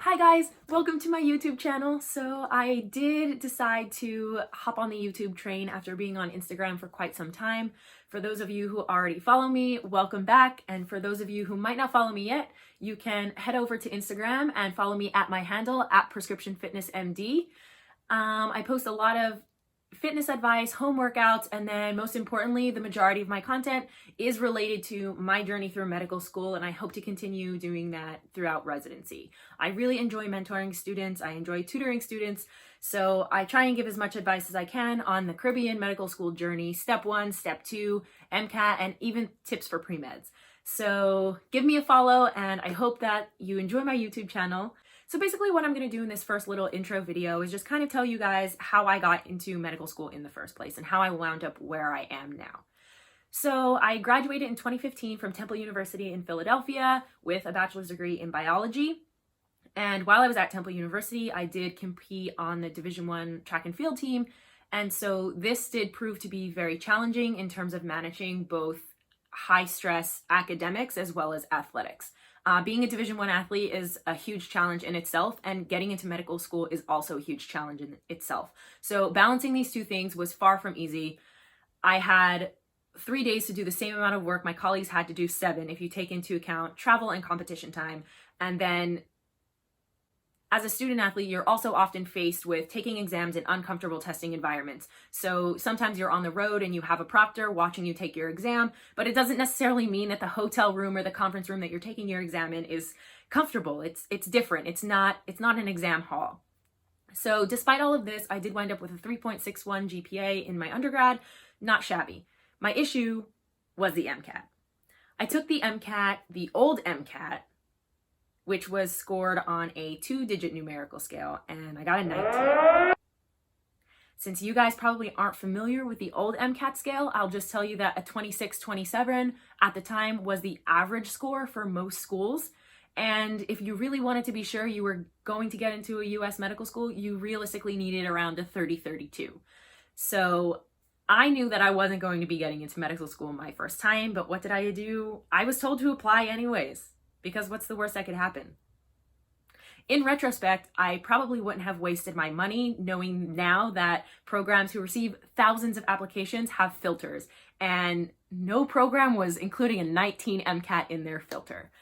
Hi guys, welcome to my YouTube channel. So I did decide to hop on the YouTube train after being on Instagram for quite some time. For those of you who already follow me, welcome back. And for those of you who might not follow me yet, you can head over to Instagram and follow me at my handle at PrescriptionFitnessMD. I post a lot of fitness advice, home workouts, and then most importantly, the majority of my content is related to my journey through medical school, and I hope to continue doing that throughout residency. I really enjoy mentoring students, I enjoy tutoring students, so I try and give as much advice as I can on the Caribbean medical school journey, step 1, step 2, MCAT, and even tips for pre-meds. So give me a follow, and I hope that you enjoy my YouTube channel. So basically what I'm going to do in this first little intro video is just kind of tell you guys how I got into medical school in the first place and how I wound up where I am now. So I graduated in 2015 from Temple University in Philadelphia with a bachelor's degree in biology. And while I was at Temple University, I did compete on the Division I track and field team. And so this did prove to be very challenging in terms of managing both high stress academics as well as athletics. Being a Division I athlete is a huge challenge in itself, and getting into medical school is also a huge challenge in itself. So balancing these two things was far from easy. I had 3 days to do the same amount of work my colleagues had to do 7 if you take into account travel and competition time. And then as a student athlete, you're also often faced with taking exams in uncomfortable testing environments. So sometimes you're on the road and you have a proctor watching you take your exam, but it doesn't necessarily mean that the hotel room or the conference room that you're taking your exam in is comfortable. It's different. It's not an exam hall. So despite all of this, I did wind up with a 3.61 GPA in my undergrad. Not shabby. My issue was the MCAT. I took the MCAT, the old MCAT, which was scored on a 2-digit numerical scale, and I got a 19. Since you guys probably aren't familiar with the old MCAT scale, I'll just tell you that a 26-27 at the time was the average score for most schools. And if you really wanted to be sure you were going to get into a US medical school, you realistically needed around a 30-32. So I knew that I wasn't going to be getting into medical school my first time, but what did I do? I was told to apply anyways. Because what's the worst that could happen? In retrospect, I probably wouldn't have wasted my money knowing now that programs who receive thousands of applications have filters, and no program was including a 19 MCAT in their filter.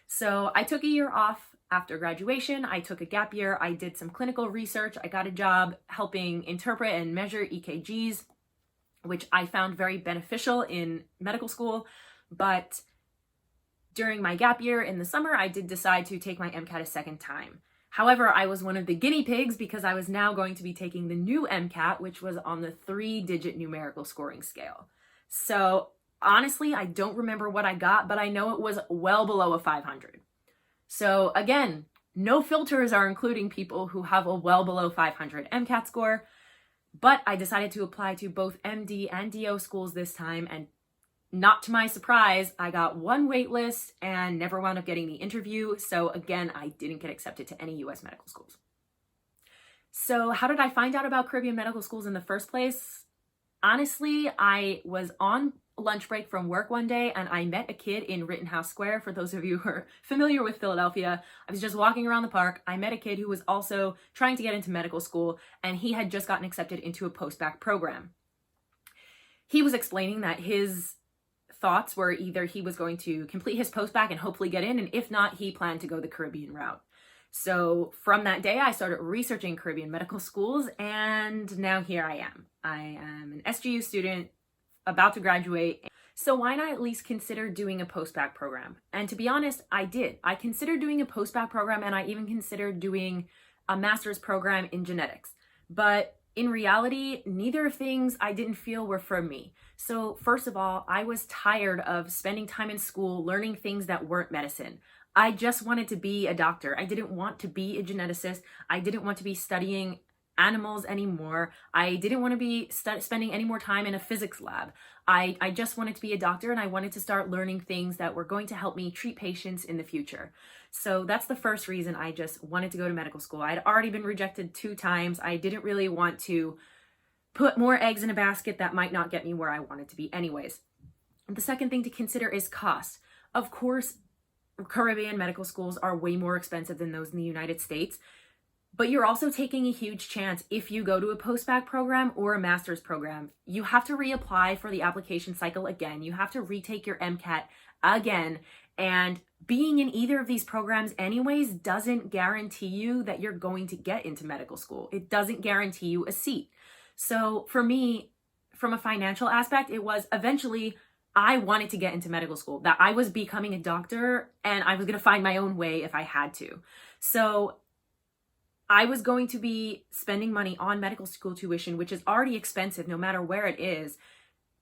So I took a year off after graduation. I took a gap year. I did some clinical research. I got a job helping interpret and measure EKGs, which I found very beneficial in medical school, but during my gap year in the summer, I did decide to take my MCAT a second time. However, I was one of the guinea pigs because I was now going to be taking the new MCAT, which was on the 3-digit numerical scoring scale. So honestly, I don't remember what I got, but I know it was well below a 500. So again, no filters are including people who have a well below 500 MCAT score, but I decided to apply to both MD and DO schools this time, and not to my surprise, I got one wait list and never wound up getting the interview. So again, I didn't get accepted to any US medical schools. So how did I find out about Caribbean medical schools in the first place? Honestly, I was on lunch break from work one day and I met a kid in Rittenhouse Square. For those of you who are familiar with Philadelphia, I was just walking around the park. I met a kid who was also trying to get into medical school, and he had just gotten accepted into a post-bac program. He was explaining that his thoughts were either he was going to complete his post-bac and hopefully get in, and if not, he planned to go the Caribbean route. So from that day, I started researching Caribbean medical schools, and now here I am. I am an SGU student about to graduate. So why not at least consider doing a post-bac program? And to be honest, I did. I considered doing a post-bac program, and I even considered doing a master's program in genetics. But in reality, neither of things I didn't feel were for me. So first of all, I was tired of spending time in school learning things that weren't medicine. I just wanted to be a doctor. I didn't want to be a geneticist. I didn't want to be studying animals anymore. I didn't want to be spending any more time in a physics lab. I just wanted to be a doctor, and I wanted to start learning things that were going to help me treat patients in the future. So that's the first reason I just wanted to go to medical school. I had already been rejected 2 times. I didn't really want to put more eggs in a basket that might not get me where I wanted to be anyways. The second thing to consider is cost. Of course, Caribbean medical schools are way more expensive than those in the United States. But you're also taking a huge chance if you go to a post-bac program or a master's program. You have to reapply for the application cycle again. You have to retake your MCAT again. And being in either of these programs anyways doesn't guarantee you that you're going to get into medical school. It doesn't guarantee you a seat. So for me, from a financial aspect, it was eventually I wanted to get into medical school, that I was becoming a doctor and I was going to find my own way if I had to. So I was going to be spending money on medical school tuition, which is already expensive no matter where it is.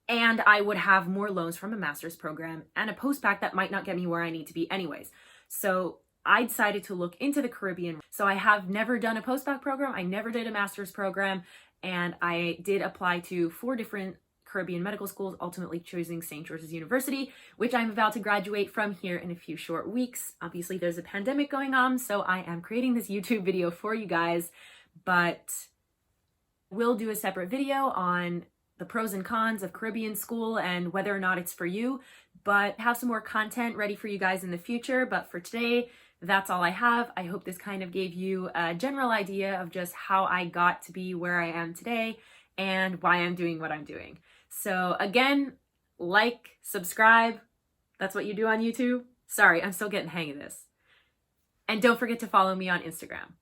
And I would have more loans from a master's program and a post-bac that might not get me where I need to be anyways. So I decided to look into the Caribbean. So I have never done a post-bac program. I never did a master's program. And I did apply to 4 different Caribbean medical schools, ultimately choosing St. George's University, which I'm about to graduate from here in a few short weeks. Obviously, there's a pandemic going on, so I am creating this YouTube video for you guys, but we'll do a separate video on the pros and cons of Caribbean school and whether or not it's for you, but have some more content ready for you guys in the future. But for today, that's all I have. I hope this kind of gave you a general idea of just how I got to be where I am today and why I'm doing what I'm doing. So again, like, subscribe. That's what you do on YouTube. Sorry, I'm still getting the hang of this. And don't forget to follow me on Instagram.